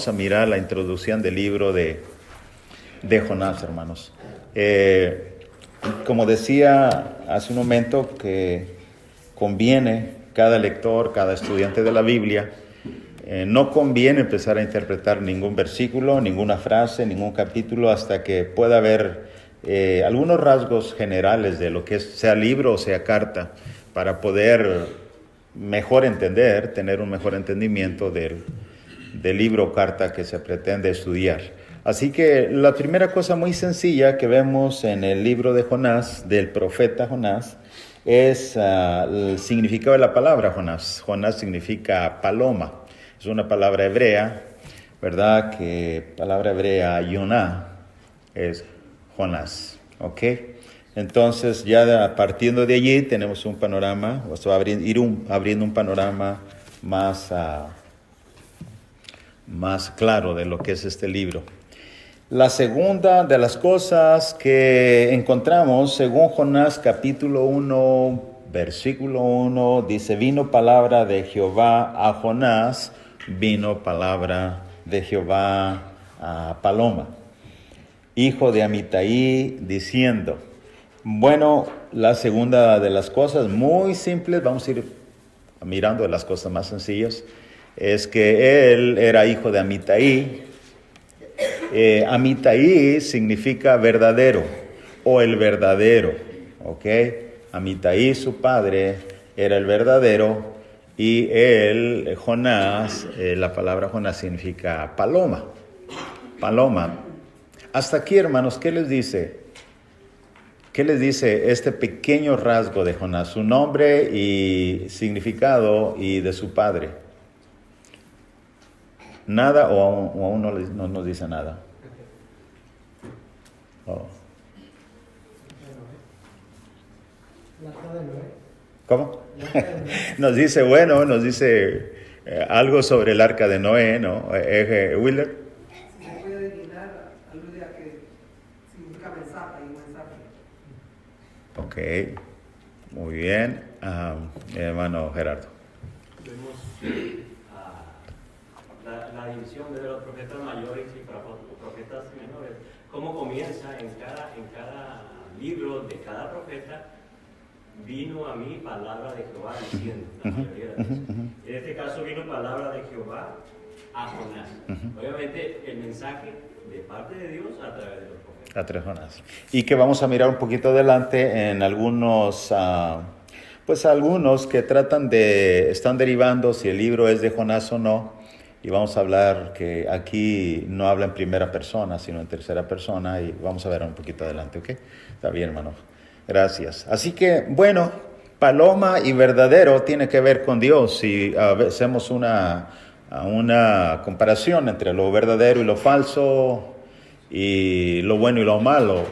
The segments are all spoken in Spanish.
vamos a mirar la introducción del libro de Jonás, hermanos. Como decía hace un momento, que conviene cada lector, cada estudiante de la Biblia, no conviene empezar a interpretar ningún versículo, ninguna frase, ningún capítulo, hasta que pueda ver algunos rasgos generales de lo que sea libro o sea carta, para poder mejor entender, tener un mejor entendimiento del libro o carta que se pretende estudiar. Así que la primera cosa muy sencilla que vemos en el libro de Jonás, del profeta Jonás, es el significado de la palabra Jonás. Jonás significa paloma. Es una palabra hebrea, ¿verdad? Que palabra hebrea, Yoná, es Jonás, ¿ok? Entonces, ya partiendo de allí, tenemos un panorama, o sea, abriendo un panorama más claro de lo que es este libro. La segunda de las cosas que encontramos, según Jonás capítulo 1, versículo 1, dice: vino palabra de Jehová a Jonás, vino palabra de Jehová a Paloma, hijo de Amitai, diciendo. Bueno, la segunda de las cosas muy simples, vamos a ir mirando las cosas más sencillas, es que él era hijo de Amitai. Amitai significa verdadero o el verdadero, ¿ok? Amitai, su padre, era el verdadero, y él, Jonás, la palabra Jonás significa paloma, paloma. Hasta aquí, hermanos, ¿qué les dice? ¿Qué les dice este pequeño rasgo de Jonás? Su nombre y significado y de su padre. ¿Nada o aún no nos dice nada? Oh. ¿Cómo? Nos dice algo sobre el arca de Noé, ¿no? Willer. Si se puede adivinar, alude a que significa mensaje y mensaje. Ok, muy bien. Hermano Gerardo. Vemos la división de los profetas mayores y profetas menores. Cómo comienza en cada libro de cada profeta: vino a mí palabra de Jehová, diciendo, la mayoría de veces. En este caso vino palabra de Jehová a Jonás. Obviamente el mensaje de parte de Dios a través de los profetas. A través de Jonás. Y que vamos a mirar un poquito adelante en algunos, algunos que están derivando si el libro es de Jonás o no. Y vamos a hablar que aquí no habla en primera persona, sino en tercera persona, y vamos a ver un poquito adelante, ¿ok? Está bien, hermano. Gracias. Así que, bueno, paloma y verdadero tiene que ver con Dios. Si hacemos una comparación entre lo verdadero y lo falso, y lo bueno y lo malo,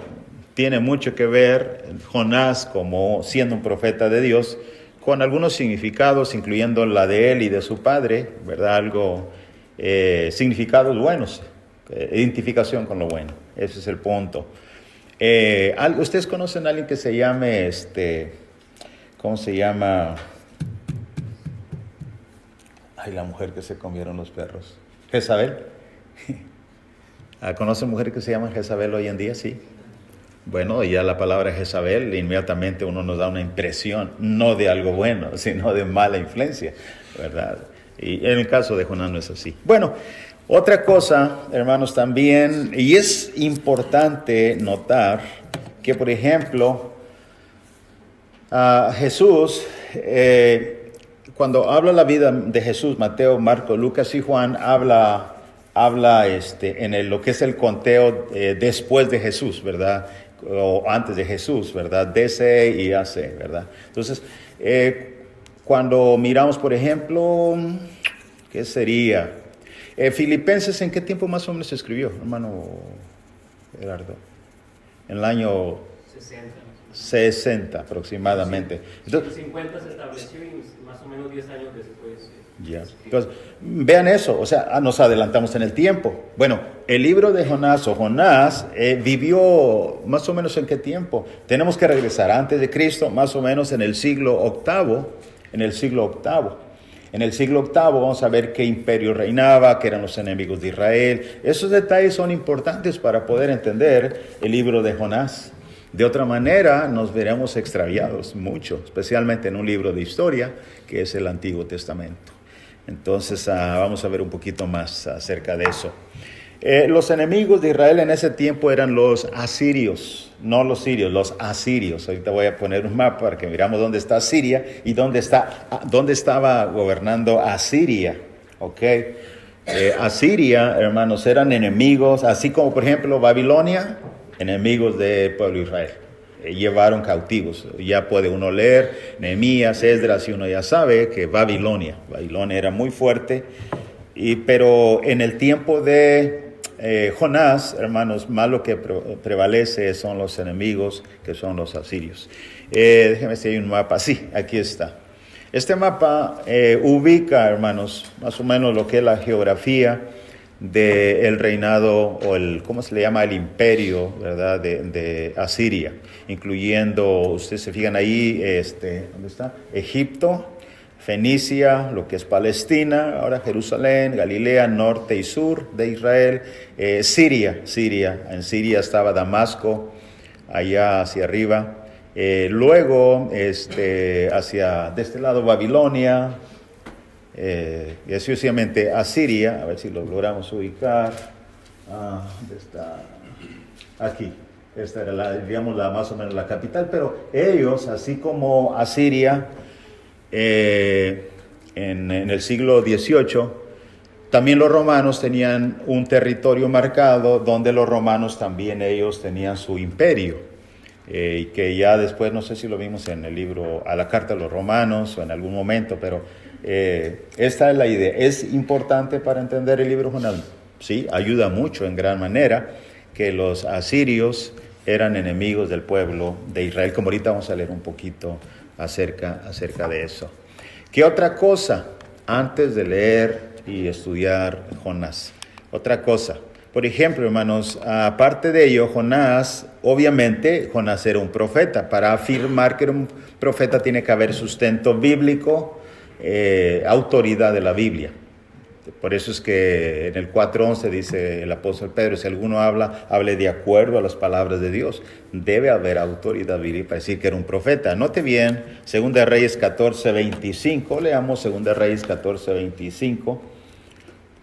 tiene mucho que ver Jonás, como siendo un profeta de Dios, con algunos significados, incluyendo la de él y de su padre, ¿verdad? Significados buenos, identificación con lo bueno. Ese es el punto. ¿Ustedes conocen a alguien que se llame, ¿cómo se llama? Ay, la mujer que se comieron los perros. ¿Jezabel? ¿Conocen mujeres que se llaman Jezabel hoy en día? Sí. Bueno, ya la palabra Jezabel, inmediatamente uno nos da una impresión, no de algo bueno, sino de mala influencia, ¿verdad? Y en el caso de Jonás no es así. Bueno, otra cosa, hermanos, también, y es importante notar que, por ejemplo, Jesús, cuando habla la vida de Jesús, Mateo, Marcos, Lucas y Juan, habla en lo que es el conteo después de Jesús, ¿verdad? O antes de Jesús, ¿verdad? DC y AC, ¿verdad? Entonces, cuando miramos, por ejemplo, ¿qué sería? Filipenses, ¿en qué tiempo más o menos se escribió, hermano Gerardo? En el año 60 aproximadamente. Entonces, 50 se estableció y más o menos 10 años después. Ya. Entonces, vean eso, o sea, nos adelantamos en el tiempo. Bueno, el libro de Jonás vivió más o menos ¿en qué tiempo? Tenemos que regresar antes de Cristo, más o menos en el siglo VIII. En el siglo VIII vamos a ver qué imperio reinaba, qué eran los enemigos de Israel. Esos detalles son importantes para poder entender el libro de Jonás. De otra manera nos veremos extraviados mucho, especialmente en un libro de historia que es el Antiguo Testamento. Entonces vamos a ver un poquito más acerca de eso. Los enemigos de Israel en ese tiempo eran los asirios, no los sirios, los asirios. Ahorita voy a poner un mapa para que miramos dónde está Siria y dónde estaba gobernando Asiria. ¿Ok? Asiria, hermanos, eran enemigos, así como por ejemplo Babilonia, enemigos del pueblo de Israel. Llevaron cautivos. Ya puede uno leer Nehemías, Esdras, y uno ya sabe que Babilonia era muy fuerte. Pero en el tiempo de Jonás, hermanos, más lo que prevalece son los enemigos, que son los asirios. Déjenme si hay un mapa. Sí, aquí está. Este mapa ubica, hermanos, más o menos lo que es la geografía del reinado, o ¿cómo se le llama? El imperio, ¿verdad? De Asiria, incluyendo, ustedes se fijan ahí, ¿dónde está? Egipto, Fenicia, lo que es Palestina, ahora Jerusalén, Galilea, norte y sur de Israel, Siria, en Siria estaba Damasco, allá hacia arriba, luego de este lado Babilonia, y así sucesivamente Asiria, a ver si lo logramos ubicar. ¿Dónde está? Aquí. Esta era digamos más o menos la capital, pero ellos, así como Asiria, en el siglo XVIII, también los romanos tenían un territorio marcado donde los romanos también ellos tenían su imperio, y que ya después, no sé si lo vimos en el libro, a la carta de los romanos o en algún momento, pero esta es la idea. Es importante para entender el libro Jonás, sí, ayuda mucho en gran manera que los asirios eran enemigos del pueblo de Israel, como ahorita vamos a leer un poquito acerca de eso. ¿Qué otra cosa antes de leer y estudiar Jonás? Otra cosa, por ejemplo, hermanos, aparte de ello, Jonás era un profeta. Para afirmar que era un profeta tiene que haber sustento bíblico, autoridad de la Biblia. Por eso es que en el 4:11 dice el apóstol Pedro, si alguno hable de acuerdo a las palabras de Dios. Debe haber autoridad bíblica para decir que era un profeta. Note bien, 2 Reyes 14:25, leamos 2 Reyes 14:25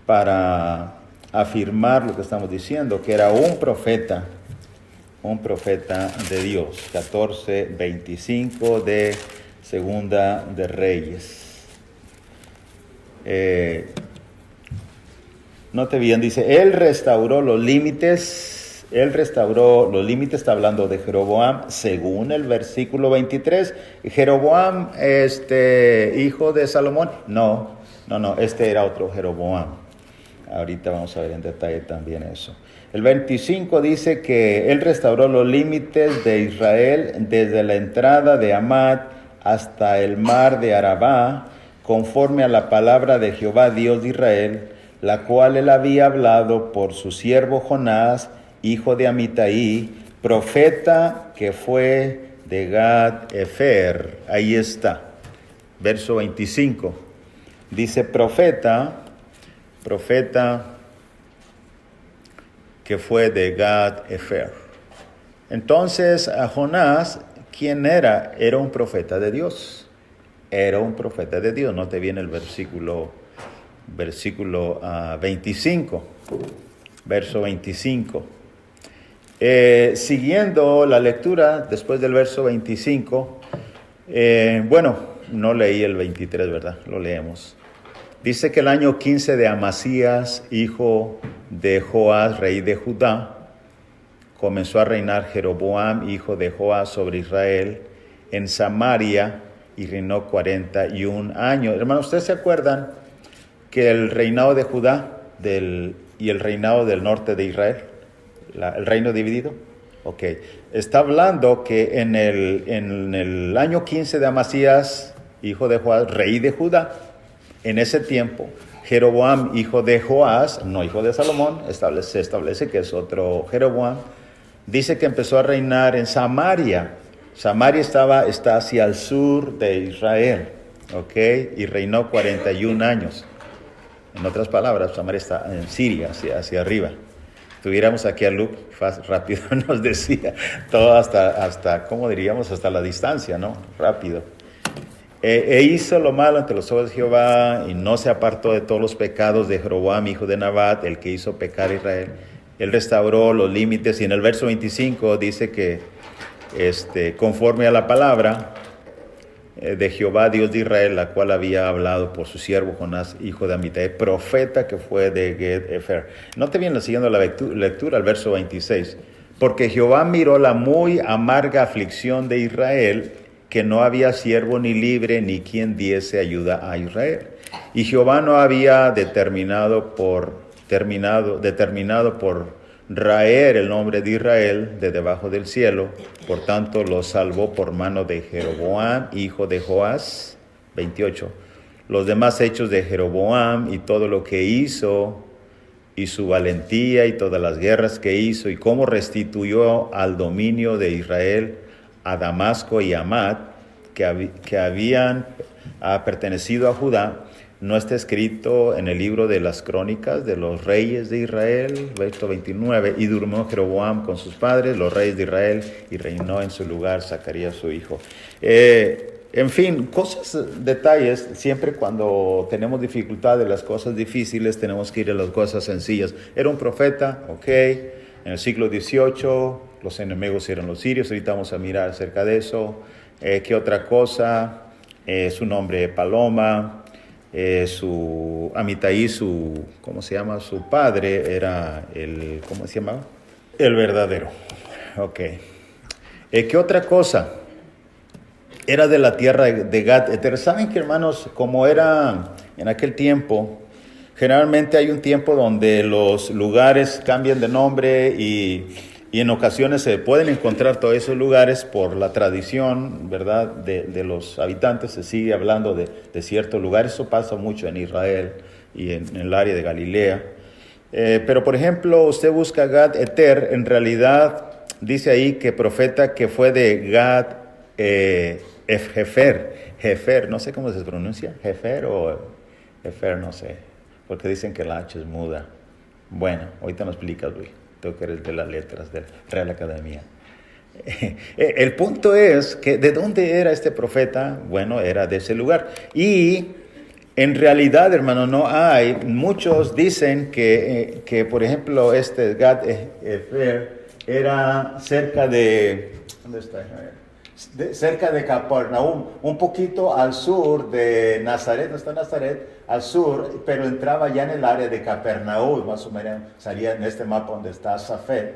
para afirmar lo que estamos diciendo, que era un profeta de Dios. 14:25 de 2 de Reyes. Note bien, dice, él restauró los límites, está hablando de Jeroboam, según el versículo 23. Jeroboam, hijo de Salomón, no, este era otro Jeroboam. Ahorita vamos a ver en detalle también eso. El 25 dice que él restauró los límites de Israel desde la entrada de Hamat hasta el mar de Arabá, conforme a la palabra de Jehová, Dios de Israel, la cual él había hablado por su siervo Jonás, hijo de Amitai, profeta que fue de Gad-Efer. Ahí está, verso 25. Dice profeta que fue de Gad-Efer. Entonces, a Jonás, ¿quién era? Era un profeta de Dios. No te viene el versículo 25, verso 25. Siguiendo la lectura, después del verso 25, no leí el 23, ¿verdad? Lo leemos. Dice que el año 15 de Amasías, hijo de Joás, rey de Judá, comenzó a reinar Jeroboam, hijo de Joás, sobre Israel, en Samaria, y reinó 41 años. Hermanos, ¿ustedes se acuerdan que el reinado de Judá y el reinado del norte de Israel, el reino dividido? Ok, está hablando que en el año 15 de Amasías, hijo de Joás, rey de Judá, en ese tiempo, Jeroboam, hijo de Joás, no hijo de Salomón, se establece que es otro Jeroboam, dice que empezó a reinar en Samaria. Samaria está hacia el sur de Israel, ¿ok? Y reinó 41 años. En otras palabras, Samaria está en Siria, hacia arriba. Tuviéramos aquí a Luke, rápido nos decía, todo hasta, ¿cómo diríamos? Hasta la distancia, ¿no? Rápido. Hizo lo malo ante los ojos de Jehová y no se apartó de todos los pecados de Jeroboam, hijo de Nabat, el que hizo pecar a Israel. Él restauró los límites y en el verso 25 dice que conforme a la palabra de Jehová, Dios de Israel, la cual había hablado por su siervo Jonás, hijo de Amitai, profeta que fue de Get-Efer. Note bien siguiendo la lectura, el verso 26. Porque Jehová miró la muy amarga aflicción de Israel, que no había siervo ni libre, ni quien diese ayuda a Israel. Y Jehová no había determinado por raer el nombre de Israel de debajo del cielo, por tanto lo salvó por mano de Jeroboam, hijo de Joás. 28. Los demás hechos de Jeroboam y todo lo que hizo, y su valentía y todas las guerras que hizo, y cómo restituyó al dominio de Israel a Damasco y Hamat, que habían pertenecido a Judá, no está escrito en el libro de las crónicas de los reyes de Israel, verso 29, y durmió Jeroboam con sus padres, los reyes de Israel, y reinó en su lugar Zacarías su hijo. En fin, detalles, siempre cuando tenemos dificultad de las cosas difíciles, tenemos que ir a las cosas sencillas. Era un profeta, ok, en el siglo XVIII, los enemigos eran los sirios, ahorita vamos a mirar acerca de eso. ¿Qué otra cosa? Su nombre Paloma. Su Amitai, ¿cómo se llama? Su padre era ¿cómo se llamaba? El verdadero. Ok. ¿Qué otra cosa? Era de la tierra de Gad. ¿Saben que, hermanos, como era en aquel tiempo, generalmente hay un tiempo donde los lugares cambian de nombre y en ocasiones se pueden encontrar todos esos lugares por la tradición, ¿verdad?, de los habitantes, se sigue hablando de ciertos lugares. Eso pasa mucho en Israel y en el área de Galilea. Pero, por ejemplo, usted busca Gad-Eter, en realidad dice ahí que profeta que fue de Gad-Hefer, no sé cómo se pronuncia, Hefer o Hefer, no sé, porque dicen que la H es muda. Bueno, ahorita me explicas, Luis. Tú que eres de las letras de Real Academia. El punto es que ¿de dónde era este profeta? Bueno, era de ese lugar. Y en realidad, hermano, no hay. Muchos dicen que por ejemplo, Gad-Hefer era cerca de... ¿Dónde está? Cerca de Capernaum, un poquito al sur de Nazaret, no está Nazaret, al sur, pero entraba ya en el área de Capernaum, más o menos salía en este mapa donde está Safed.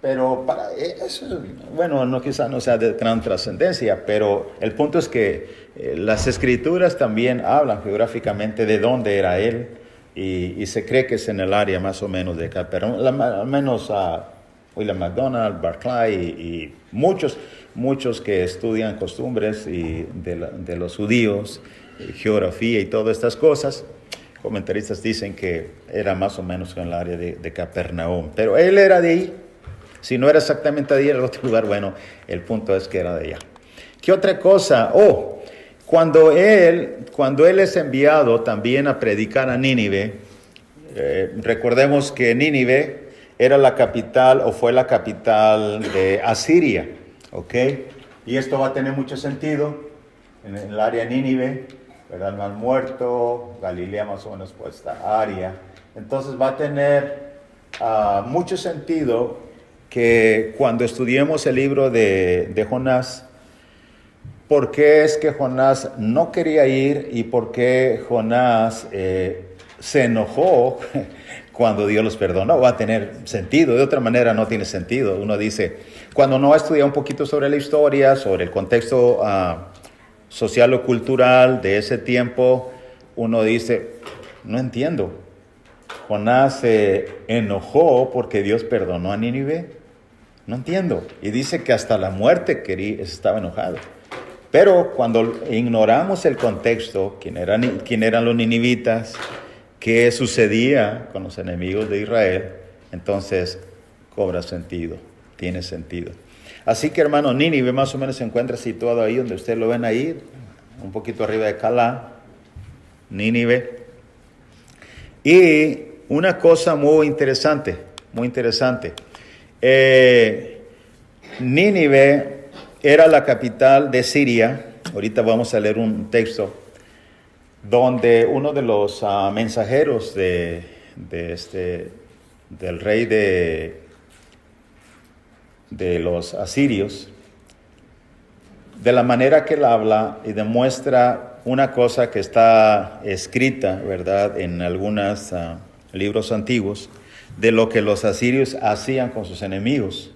Pero para eso, bueno, quizá no sea de gran trascendencia, pero el punto es que las escrituras también hablan geográficamente de dónde era él, y se cree que es en el área más o menos de Capernaum, al menos a William MacDonald, Barclay y muchos que estudian costumbres y de los judíos, geografía y todas estas cosas. Comentaristas dicen que era más o menos en el área de Capernaum, pero él era de ahí. Si no era exactamente de ahí, era el otro lugar. Bueno, el punto es que era de allá. ¿Qué otra cosa? Cuando él es enviado también a predicar a Nínive, recordemos que Nínive era la capital o fue la capital de Asiria, ¿ok? Y esto va a tener mucho sentido en el área de Nínive, ¿verdad? El Mar Muerto, Galilea más o menos por esta área. Entonces va a tener mucho sentido que cuando estudiemos el libro de Jonás, ¿por qué es que Jonás no quería ir y por qué Jonás se enojó cuando Dios los perdonó? Va a tener sentido. De otra manera no tiene sentido. Uno dice, cuando no ha estudiado un poquito sobre la historia, sobre el contexto social o cultural de ese tiempo, uno dice, no entiendo. Jonás se enojó porque Dios perdonó a Nínive. No entiendo. Y dice que hasta la muerte estaba enojado. Pero cuando ignoramos el contexto, quién eran los ninivitas, qué sucedía con los enemigos de Israel, entonces cobra sentido, tiene sentido. Así que, hermano, Nínive más o menos se encuentra situado ahí donde ustedes lo ven ahí, un poquito arriba de Calá, Nínive. Y una cosa muy interesante. Nínive era la capital de Siria. Ahorita vamos a leer un texto donde uno de los mensajeros del rey de los asirios, de la manera que él habla y demuestra una cosa que está escrita, ¿verdad?, en algunos libros antiguos, de lo que los asirios hacían con sus enemigos.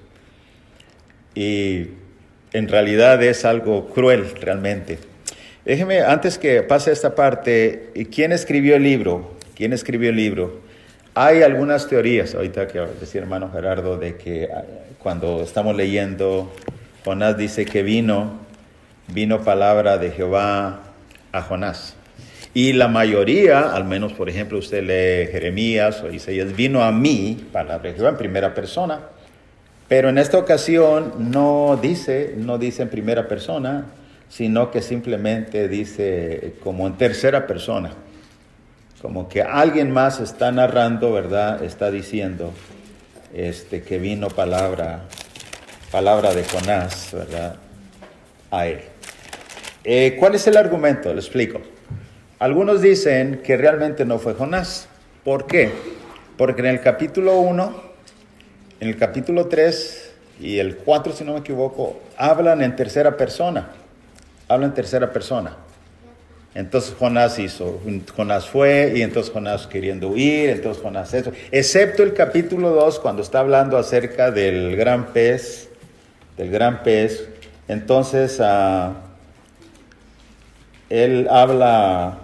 Y en realidad es algo cruel, realmente. Déjeme, antes que pase esta parte, ¿quién escribió el libro? Hay algunas teorías, ahorita que decía hermano Gerardo, de que cuando estamos leyendo, Jonás dice que vino palabra de Jehová a Jonás. Y la mayoría, al menos por ejemplo usted lee Jeremías o Isaías, vino a mí, palabra de Jehová en primera persona. Pero en esta ocasión no dice en primera persona, sino que simplemente dice como en tercera persona. Como que alguien más está narrando, ¿verdad? Está diciendo que vino palabra de Jonás, ¿verdad?, a él. ¿Cuál es el argumento? Lo explico. Algunos dicen que realmente no fue Jonás. ¿Por qué? Porque en el capítulo 1, en el capítulo 3 y el 4, si no me equivoco, hablan en tercera persona. Entonces Jonás fue, y entonces Jonás queriendo huir, entonces Jonás eso. Excepto el capítulo 2, cuando está hablando acerca del gran pez, entonces él habla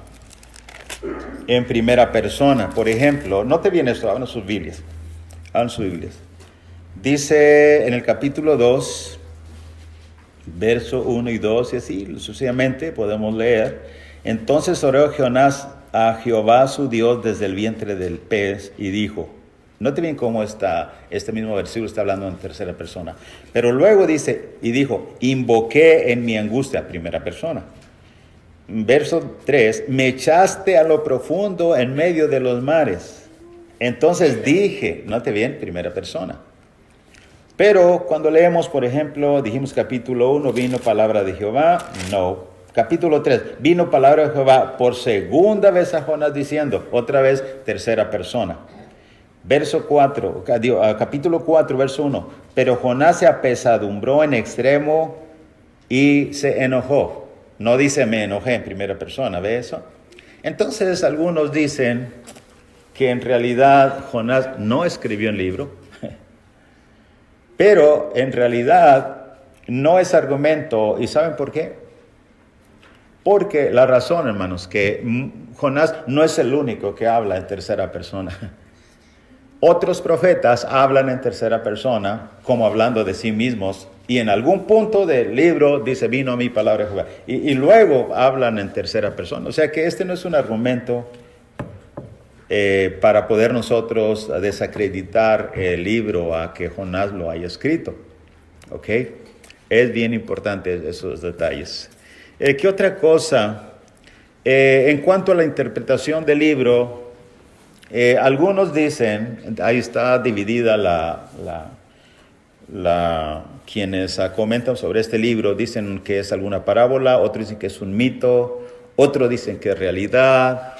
en primera persona. Por ejemplo, note bien esto, abran sus Biblias. Dice en el capítulo 2, verso 1 y 2, y así sucesivamente podemos leer. Entonces oró Jonás a Jehová su Dios desde el vientre del pez y dijo, note bien cómo está, este mismo versículo está hablando en tercera persona. Pero luego dice, y dijo, invoqué en mi angustia, primera persona. Verso 3, me echaste a lo profundo en medio de los mares. Entonces dije, note bien, primera persona. Pero cuando leemos, por ejemplo, dijimos capítulo 1, vino palabra de Jehová, no. Capítulo 3, vino palabra de Jehová por segunda vez a Jonás diciendo, otra vez tercera persona. Verso 4, capítulo 4, verso 1, pero Jonás se apesadumbró en extremo y se enojó. No dice me enojé en primera persona, ¿ve eso? Entonces algunos dicen que en realidad Jonás no escribió un libro, pero en realidad no es argumento. ¿Y saben por qué? Porque la razón, hermanos, que Jonás no es el único que habla en tercera persona. Otros profetas hablan en tercera persona, como hablando de sí mismos, y en algún punto del libro dice, vino a mí palabra de Jehová, y luego hablan en tercera persona. O sea que este no es un argumento para poder nosotros desacreditar el libro a que Jonás lo haya escrito. ¿Ok? Es bien importante esos detalles. ¿Qué otra cosa? En cuanto a la interpretación del libro, algunos dicen, ahí está dividida quienes comentan sobre este libro, dicen que es alguna parábola, otros dicen que es un mito, otros dicen que es realidad,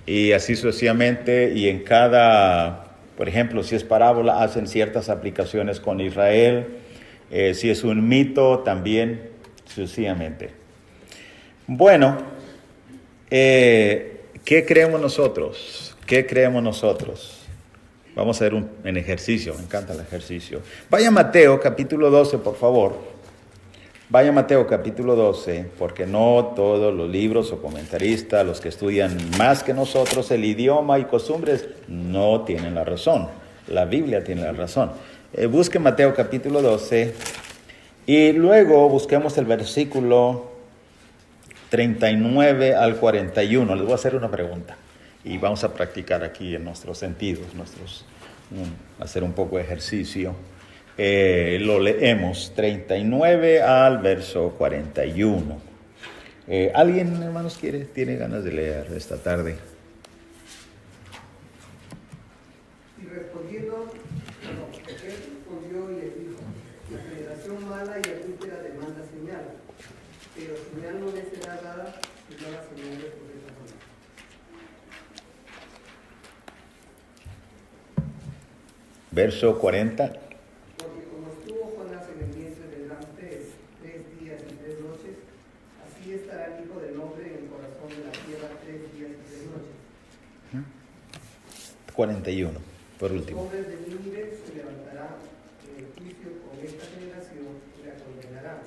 y así sucesivamente, y en cada, por ejemplo, si es parábola, hacen ciertas aplicaciones con Israel, si es un mito, también sucesivamente. Bueno, ¿qué creemos nosotros? Vamos a hacer un ejercicio, me encanta el ejercicio. Vaya a Mateo capítulo 12, por favor. Vaya a Mateo capítulo 12, porque no todos los libros o comentaristas, los que estudian más que nosotros el idioma y costumbres, no tienen la razón. La Biblia tiene la razón. Busque Mateo capítulo 12 y luego busquemos el versículo 39 al 41. Les voy a hacer una pregunta y vamos a practicar aquí en nuestros sentidos, hacer un poco de ejercicio. Lo leemos 39 al verso 41. ¿Alguien, hermanos, tiene ganas de leer esta tarde? Y respondiendo, él respondió y les dijo: la generación mala y adúltera demanda señal, pero señal no le será dada sino la señal del profeta Jonás. Verso 40. Porque como estuvo Jonás en el vientre del gran pez 3 días y 3 noches, así estará el Hijo del Hombre en el corazón de la tierra 3 días y 3 noches. 41, por Los último. hombres de Nínive se levantarán en el juicio con esta generación y la condenarán,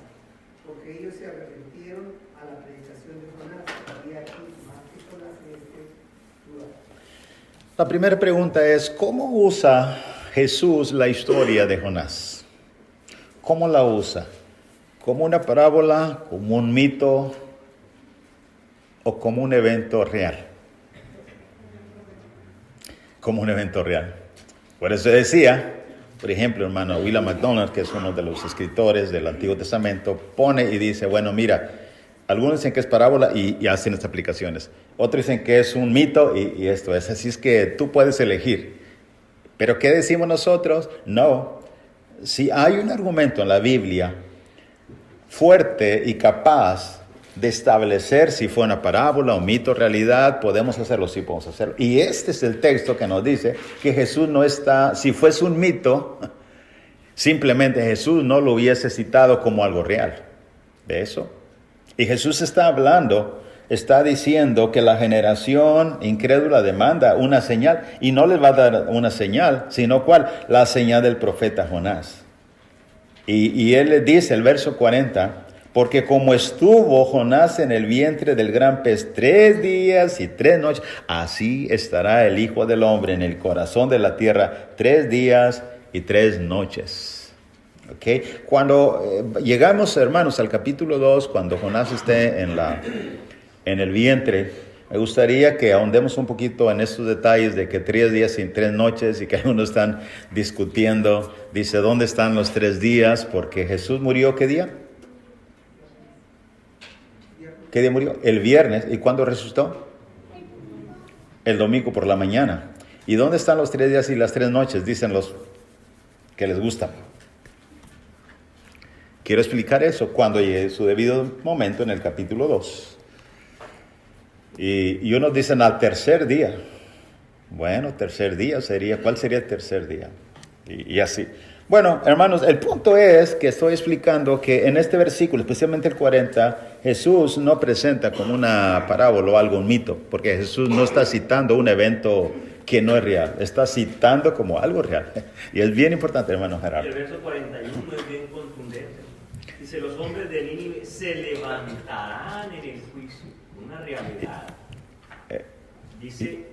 porque ellos se arrepintieron a la predicación de Jonás. Había aquí más que Jonás en este lugar. La primera pregunta es, ¿cómo usa Jesús la historia de Jonás? ¿Cómo la usa? ¿Como una parábola, como un mito o como un evento real? Como un evento real. Por eso decía, por ejemplo, hermano William MacDonald, que es uno de los escritores del Antiguo Testamento, pone y dice, bueno, mira, algunos dicen que es parábola y hacen estas aplicaciones. Otros dicen que es un mito y esto es. Así es que tú puedes elegir. ¿Pero qué decimos nosotros? No. Si hay un argumento en la Biblia fuerte y capaz de establecer si fue una parábola, un mito, realidad, podemos hacerlo, sí podemos hacerlo. Y este es el texto que nos dice que Jesús no está, si fuese un mito, simplemente Jesús no lo hubiese citado como algo real. ¿De eso? Y Jesús está hablando, está diciendo que la generación incrédula demanda una señal y no les va a dar una señal, sino ¿cuál? La señal del profeta Jonás. Y él le dice, el verso 40, porque como estuvo Jonás en el vientre del gran pez 3 días y 3 noches, así estará el Hijo del Hombre en el corazón de la tierra 3 días y 3 noches. ¿Okay? Cuando llegamos, hermanos, al capítulo 2, cuando Jonás esté en el vientre, me gustaría que ahondemos un poquito en estos detalles de que 3 días y 3 noches y que algunos están discutiendo. Dice, ¿dónde están los 3 días? Porque Jesús murió, ¿qué día? ¿Qué día murió? El viernes. ¿Y cuándo resucitó? El domingo por la mañana. ¿Y dónde están los 3 días y las 3 noches? Dicen los que les gusta. Quiero explicar eso cuando llegue su debido momento en el capítulo 2. Y unos dicen al tercer día. Bueno, tercer día sería, ¿cuál sería el tercer día? Y así. Bueno, hermanos, el punto es que estoy explicando que en este versículo, especialmente el 40, Jesús no presenta como una parábola o algo, un mito, porque Jesús no está citando un evento que no es real, está citando como algo real. Y es bien importante, hermano Gerardo. El verso 41 es bien contundente. Dice, los hombres de Nínive se levantarán en el juicio. Una realidad. Dice,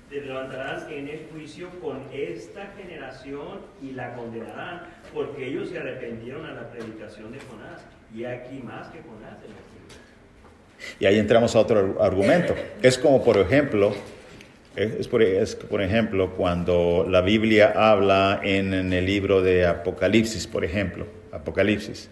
se levantarán en el juicio con esta generación y la condenarán, porque ellos se arrepintieron a la predicación de Jonás. Y aquí más que Jonás en la Biblia. Y ahí entramos a otro argumento. Es como, por ejemplo, por ejemplo, cuando la Biblia habla en el libro de Apocalipsis, por ejemplo, Apocalipsis.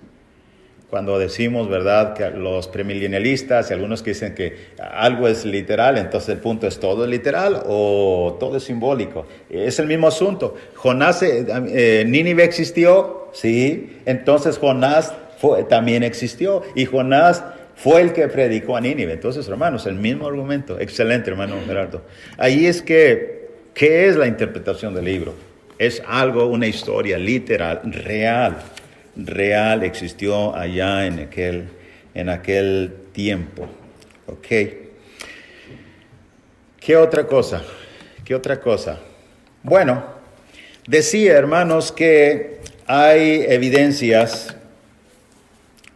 Cuando decimos, ¿verdad?, que los premilenialistas y algunos que dicen que algo es literal, entonces el punto es todo es literal o todo es simbólico. Es el mismo asunto. Jonás, Nínive existió, sí, entonces Jonás también existió y Jonás fue el que predicó a Nínive. Entonces, hermanos, el mismo argumento. Excelente, hermano Gerardo. Ahí es que, ¿qué es la interpretación del libro? Es algo, una historia literal, real, existió allá en aquel tiempo. ¿Ok? ¿Qué otra cosa? Bueno, decía, hermanos, que hay evidencias,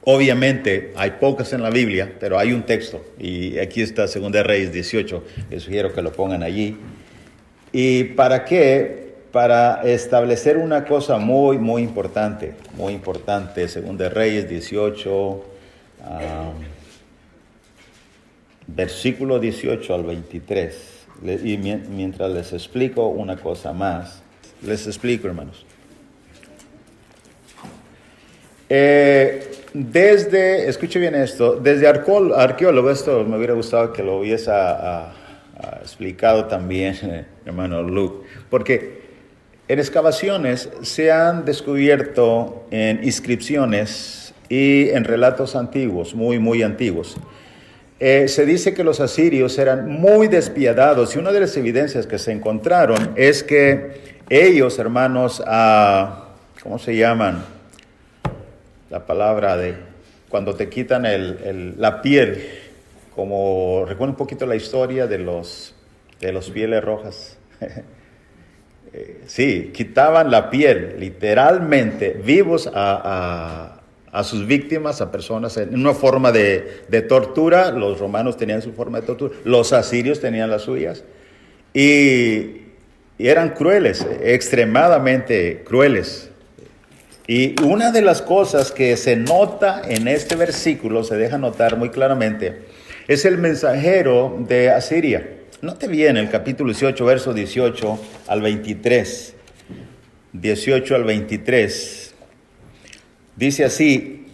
obviamente hay pocas en la Biblia, pero hay un texto, y aquí está 2 Reyes 18, les sugiero que lo pongan allí. ¿Y para qué? Para establecer una cosa muy importante, 2 Reyes 18, versículo 18 al 23. Y mientras les explico una cosa más, les explico, hermanos. escuche bien esto, desde arqueólogo, esto me hubiera gustado que lo hubiese explicado también, hermano Luke, porque en excavaciones se han descubierto en inscripciones y en relatos antiguos, muy, muy antiguos. Se dice que los asirios eran muy despiadados y una de las evidencias que se encontraron es que ellos, hermanos, ¿cómo se llaman? La palabra de cuando te quitan la piel, como recuerda un poquito la historia de los pieles rojas. Sí, quitaban la piel literalmente vivos a sus víctimas, a personas en una forma de tortura. Los romanos tenían su forma de tortura, los asirios tenían las suyas y eran crueles, extremadamente crueles. Y una de las cosas que se nota en este versículo, se deja notar muy claramente, es el mensajero de Asiria. Note bien el capítulo 18, verso 18 al 23. 18 al 23. Dice así: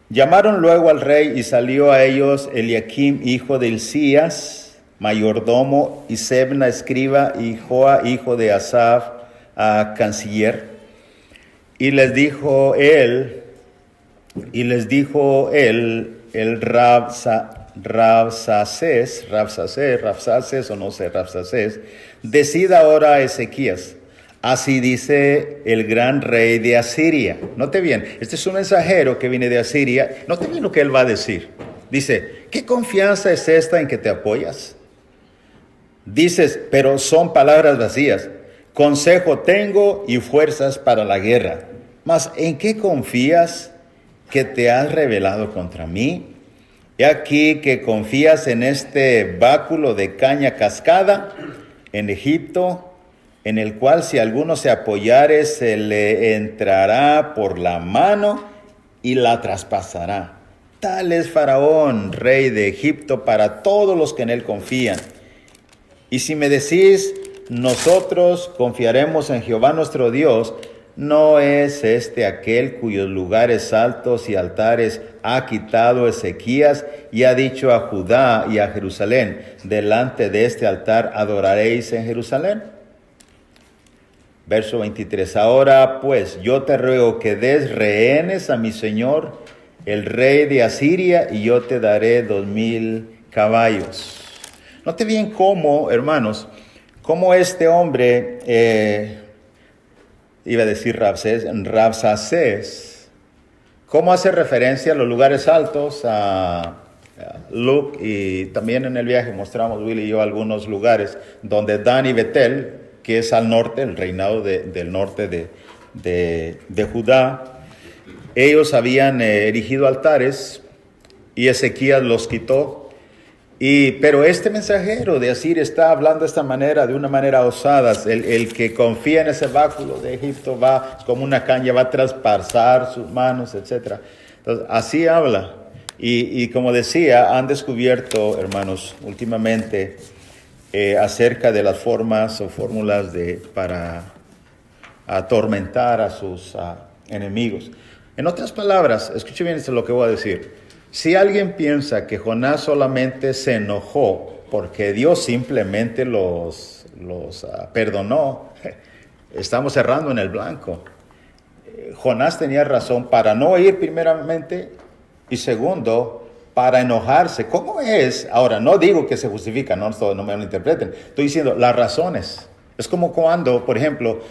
llamaron luego al rey y salió a ellos Eliakim, hijo de Hilcías, mayordomo, y Sebna, escriba, y Joa, hijo de Asaf, canciller. Y les dijo él, el Rabsacés, o no sé, Rabsacés, decida ahora a Ezequías. Así dice el gran rey de Asiria. Note bien, este es un mensajero que viene de Asiria. Note bien lo que él va a decir. Dice: ¿qué confianza es esta en que te apoyas? Dices, pero son palabras vacías. Consejo tengo y fuerzas para la guerra. Mas ¿en qué confías que te has rebelado contra mí? He aquí que confías en este báculo de caña cascada en Egipto, en el cual si alguno se apoyare, se le entrará por la mano y la traspasará. Tal es Faraón, rey de Egipto, para todos los que en él confían. Y si me decís, nosotros confiaremos en Jehová nuestro Dios, ¿no es este aquel cuyos lugares altos y altares ha quitado Ezequías y ha dicho a Judá y a Jerusalén: delante de este altar adoraréis en Jerusalén? Verso 23. Ahora pues yo te ruego que des rehenes a mi señor, el rey de Asiria, y yo te daré 2,000 caballos. Note bien cómo, hermanos, cómo este hombre, iba a decir Rabsacés, cómo hace referencia a los lugares altos. A Luke, y también en el viaje mostramos, Will y yo, algunos lugares donde Dan y Betel, que es al norte, el reinado del norte de Judá, ellos habían erigido altares y Ezequías los quitó. Pero este mensajero de Asiria está hablando de esta manera, de una manera osada. El que confía en ese báculo de Egipto va como una caña, va a traspasar sus manos, etc. Entonces, así habla. Y como decía, han descubierto, hermanos, últimamente acerca de las formas o fórmulas para atormentar a sus enemigos. En otras palabras, escuche bien esto, lo que voy a decir. Si alguien piensa que Jonás solamente se enojó porque Dios simplemente los perdonó, estamos cerrando en el blanco. Jonás tenía razón para no ir primeramente y segundo, para enojarse. ¿Cómo es? Ahora, no digo que se justifica, no me lo interpreten. Estoy diciendo las razones. Es como cuando, por ejemplo,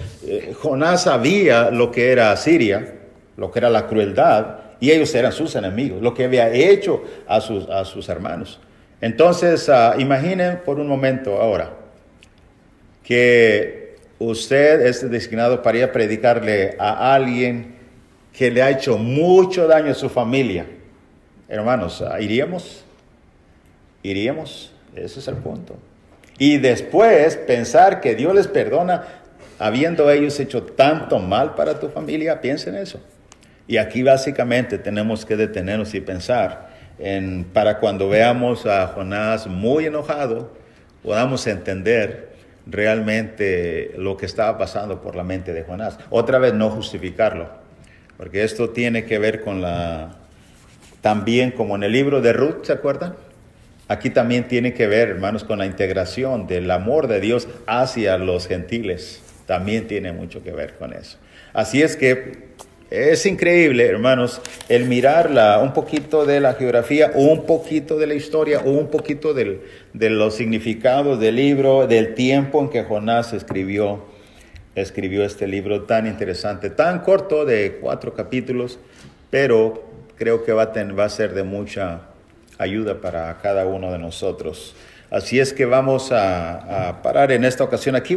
Jonás sabía lo que era Asiria, lo que era la crueldad, y ellos eran sus enemigos, lo que había hecho a sus hermanos. Entonces, imaginen por un momento ahora que usted es designado para ir a predicarle a alguien que le ha hecho mucho daño a su familia. Hermanos, ¿iríamos? ¿Iríamos? Ese es el punto. Y después pensar que Dios les perdona habiendo ellos hecho tanto mal para tu familia. Piensen eso. Y aquí básicamente tenemos que detenernos y pensar para cuando veamos a Jonás muy enojado, podamos entender realmente lo que estaba pasando por la mente de Jonás. Otra vez, no justificarlo, porque esto tiene que ver con la también como en el libro de Ruth, ¿se acuerdan? Aquí también tiene que ver, hermanos, con la integración del amor de Dios hacia los gentiles. También tiene mucho que ver con eso. Así es que es increíble, hermanos, el mirar un poquito de la geografía, un poquito de la historia, un poquito de los significados del libro, del tiempo en que Jonás escribió este libro tan interesante, tan corto, de 4 capítulos, pero creo que va a ser de mucha ayuda para cada uno de nosotros. Así es que vamos a parar en esta ocasión aquí.